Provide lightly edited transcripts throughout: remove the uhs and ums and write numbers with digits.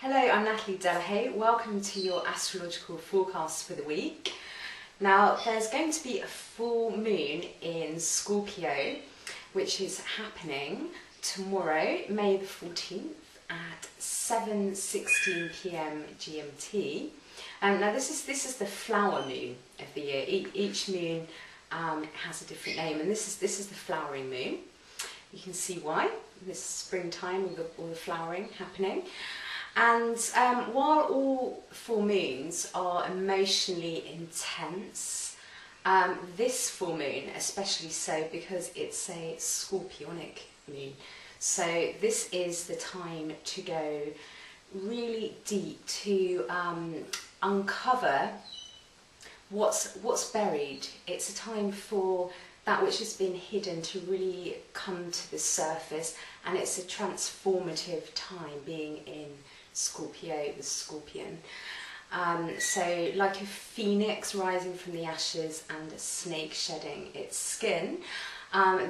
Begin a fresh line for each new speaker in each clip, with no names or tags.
Hello, I'm Natalie Delahaye. Welcome to your astrological forecast for the week. Now, there's going to be a full moon in Scorpio, which is happening tomorrow, May the 14th at 7:16 p.m. GMT. Now, this is the flower moon of the year. Each moon has a different name, and this is the flowering moon. You can see why. This springtime, all the flowering happening. And while all full moons are emotionally intense, this full moon especially so because it's a scorpionic moon. So this is the time to go really deep, to uncover what's buried. It's a time for that which has been hidden to really come to the surface, and it's a transformative time being in Scorpio, the scorpion. So like a phoenix rising from the ashes and a snake shedding its skin,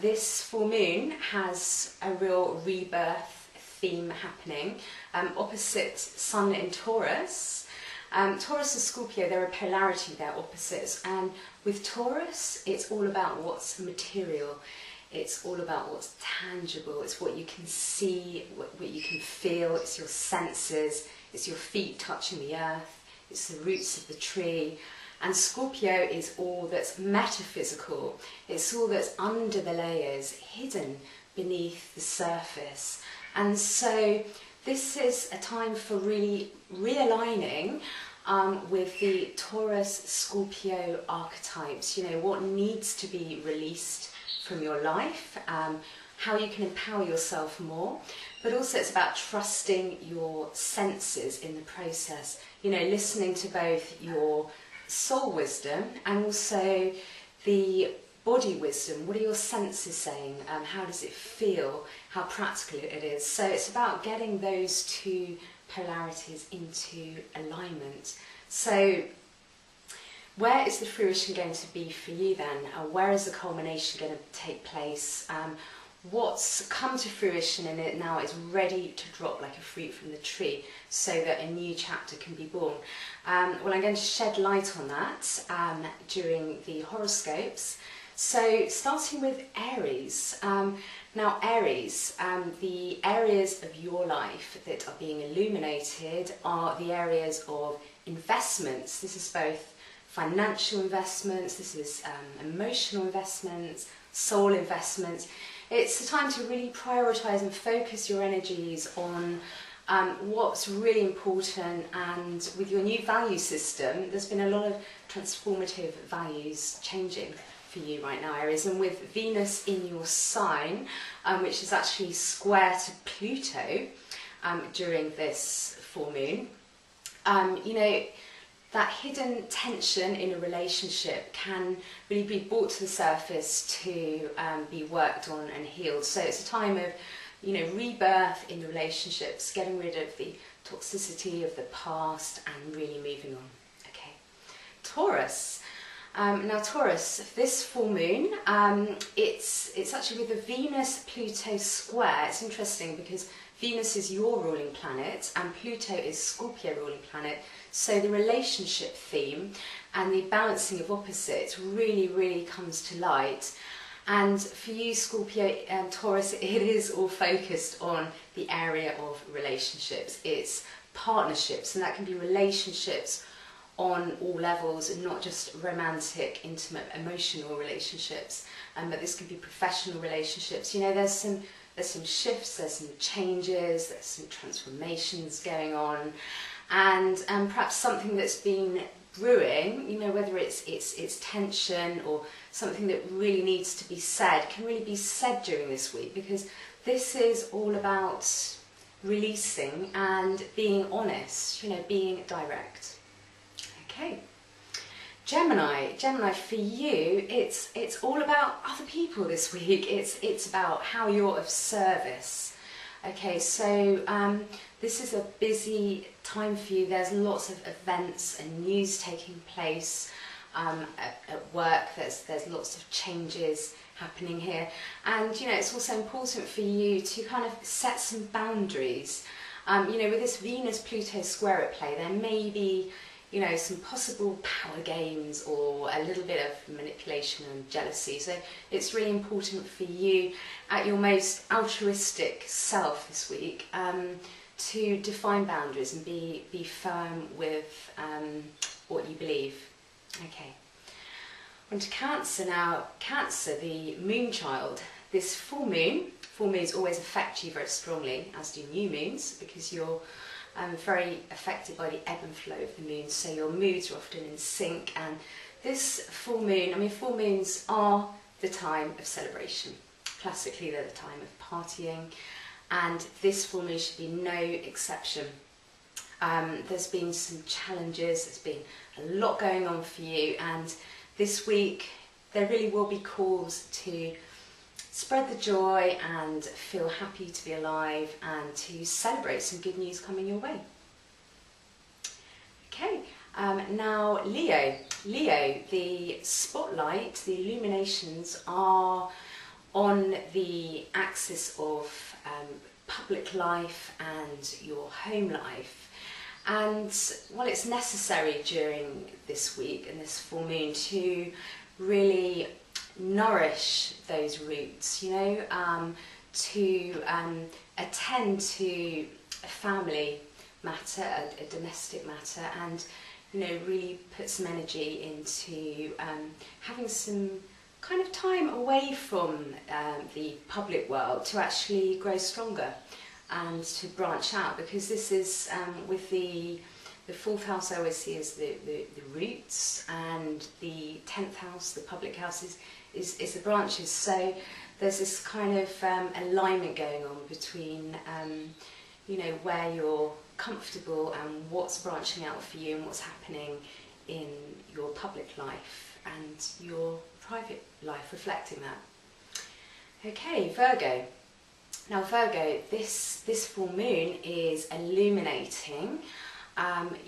this full moon has a real rebirth theme happening. Opposite Sun in Taurus. Taurus and Scorpio, they're a polarity, they're opposites, and with Taurus it's all about what's material. It's all about what's tangible. It's what you can see, what you can feel. It's your senses. It's your feet touching the earth. It's the roots of the tree. And Scorpio is all that's metaphysical. It's all that's under the layers, hidden beneath the surface. And so this is a time for really realigning with the Taurus-Scorpio archetypes. You know, what needs to be released from your life, how you can empower yourself more, but also it's about trusting your senses in the process. You know, listening to both your soul wisdom and also the body wisdom. What are your senses saying? How does it feel? How practical it is? So it's about getting those two polarities into alignment. So where is the fruition going to be for you then? Where is the culmination going to take place? What's come to fruition in it now is ready to drop like a fruit from the tree so that a new chapter can be born. Well, I'm going to shed light on that during the horoscopes. So starting with Aries. Now Aries, the areas of your life that are being illuminated are the areas of investments. This is both financial investments, this is emotional investments, soul investments. It's a time to really prioritise and focus your energies on what's really important, and with your new value system, there's been a lot of transformative values changing for you right now, Aries, and with Venus in your sign, which is actually square to Pluto during this full moon, you know, that hidden tension in a relationship can really be brought to the surface to be worked on and healed. So it's a time of, you know, rebirth in relationships, getting rid of the toxicity of the past and really moving on. Okay, Taurus. Now Taurus, this full moon, it's actually with a Venus-Pluto square. It's interesting because Venus is your ruling planet and Pluto is Scorpio ruling planet. So the relationship theme and the balancing of opposites really comes to light. And for you, Scorpio and Taurus, it is all focused on the area of relationships. It's partnerships, and that can be relationships on all levels, and not just romantic, intimate, emotional relationships, but this could be professional relationships. You know, there's some shifts, there's some changes, there's some transformations going on, and perhaps something that's been brewing, you know, whether it's tension or something that really needs to be said, can really be said during this week, because this is all about releasing and being honest, you know, being direct. Okay, Gemini, for you, it's all about other people this week. It's about how you're of service. Okay, so this is a busy time for you. There's lots of events and news taking place at work. There's lots of changes happening here, and you know, it's also important for you to kind of set some boundaries. You know, with this Venus-Pluto square at play, there may be, you know, some possible power games or a little bit of manipulation and jealousy. So it's really important for you at your most altruistic self this week to define boundaries and be firm with what you believe. Okay. On to Cancer now. Cancer, the moon child. This full moons always affect you very strongly, as do new moons, because you're very affected by the ebb and flow of the moon, so your moods are often in sync. And this full moon, I mean, full moons are the time of celebration. Classically, they're the time of partying, and this full moon should be no exception. There's been some challenges, there's been a lot going on for you, and this week there really will be calls to spread the joy and feel happy to be alive and to celebrate some good news coming your way. Okay, now Leo. Leo, the spotlight, the illuminations are on the axis of public life and your home life. And well, it's necessary during this week and this full moon to really nourish those roots, you know, to attend to a family matter, a domestic matter, and, you know, really put some energy into having some kind of time away from the public world to actually grow stronger and to branch out, because this is with the fourth house I always see as the roots, and the 10th house, the public house, is the branches. So there's this kind of alignment going on between you know, where you're comfortable and what's branching out for you and what's happening in your public life and your private life, reflecting that. Okay, Virgo. Now Virgo, this full moon is illuminating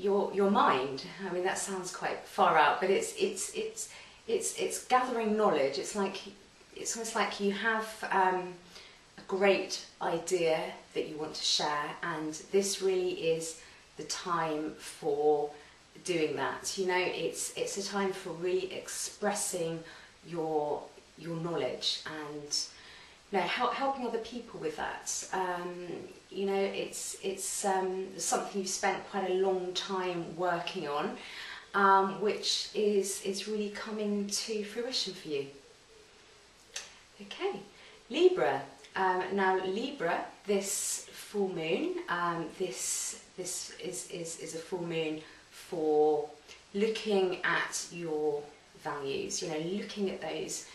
your mind. I mean, that sounds quite far out, but it's gathering knowledge. It's almost like you have a great idea that you want to share, and this really is the time for doing that. You know, it's a time for really expressing your knowledge and, you know, helping other people with that. You know, it's something you've spent quite a long time working on, which is really coming to fruition for you. Okay, Libra. Now Libra, this full moon, this is a full moon for looking at your values. You know, looking at those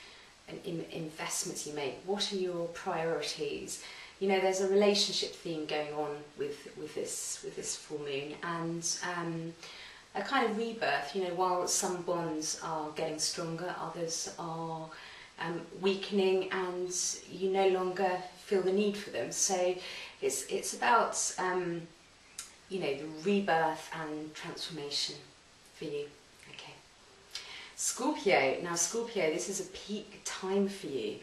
investments you make. What are your priorities? You know, there's a relationship theme going on with this full moon, and a kind of rebirth. You know, while some bonds are getting stronger, others are weakening, and you no longer feel the need for them. So it's about you know, the rebirth and transformation for you. Okay, Scorpio. Now Scorpio, this is a peak time for you.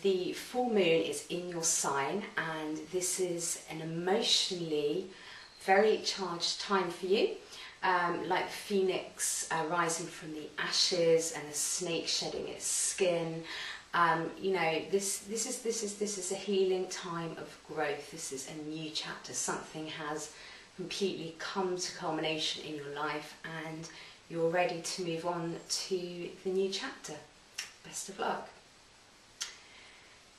The full moon is in your sign, and this is an emotionally very charged time for you. Like the phoenix rising from the ashes and a snake shedding its skin. You know, this is a healing time of growth. This is a new chapter. Something has completely come to culmination in your life, and you're ready to move on to the new chapter. Best of luck.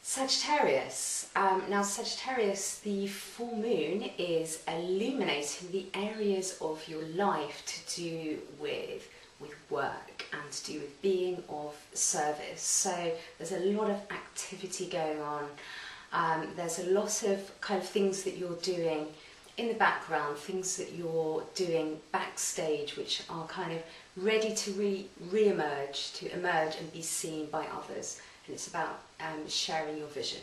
Sagittarius. Now Sagittarius, the full moon is illuminating the areas of your life to do with work and to do with being of service. So there's a lot of activity going on. There's a lot of kind of things that you're doing in the background, things that you're doing backstage, which are kind of ready to re-emerge, to emerge and be seen by others. And it's about sharing your vision.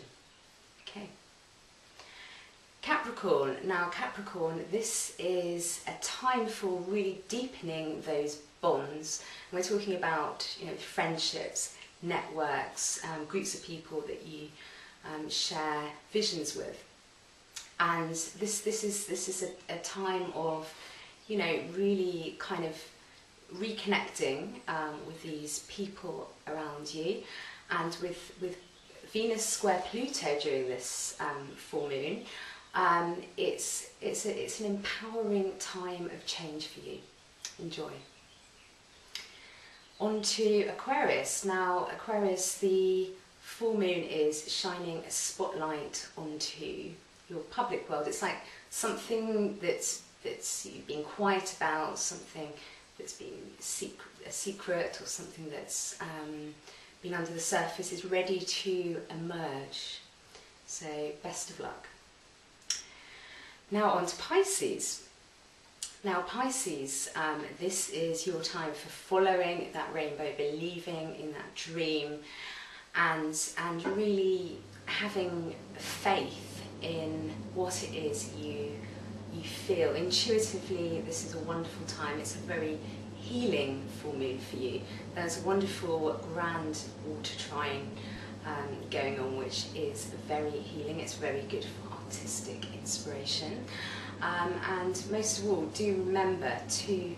Okay. Capricorn. Now Capricorn, this is a time for really deepening those bonds. And we're talking about, you know, friendships, networks, groups of people that you share visions with. And this is a time of, you know, really kind of reconnecting with these people around you, and with Venus square Pluto during this full moon, it's an empowering time of change for you. Enjoy. On to Aquarius. Now, Aquarius, the full moon is shining a spotlight onto your public world. It's like something that's you've been quiet about, something that's been a secret, or something that's been under the surface is ready to emerge. So best of luck. Now on to Pisces. Now Pisces, this is your time for following that rainbow, believing in that dream, and really having faith in what it is you feel. Intuitively, this is a wonderful time. It's a very healing full moon for you. There's a wonderful grand water trine going on, which is very healing. It's very good for artistic inspiration. And most of all, do remember to, you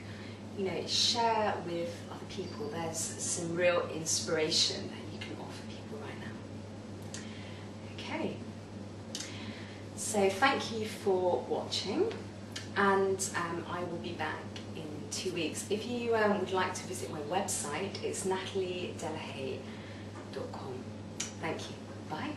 know, share with other people. There's some real inspiration that you can offer people right now. Okay. So thank you for watching, and I will be back in 2 weeks. If you would like to visit my website, it's nataliedelahaye.com. Thank you. Bye.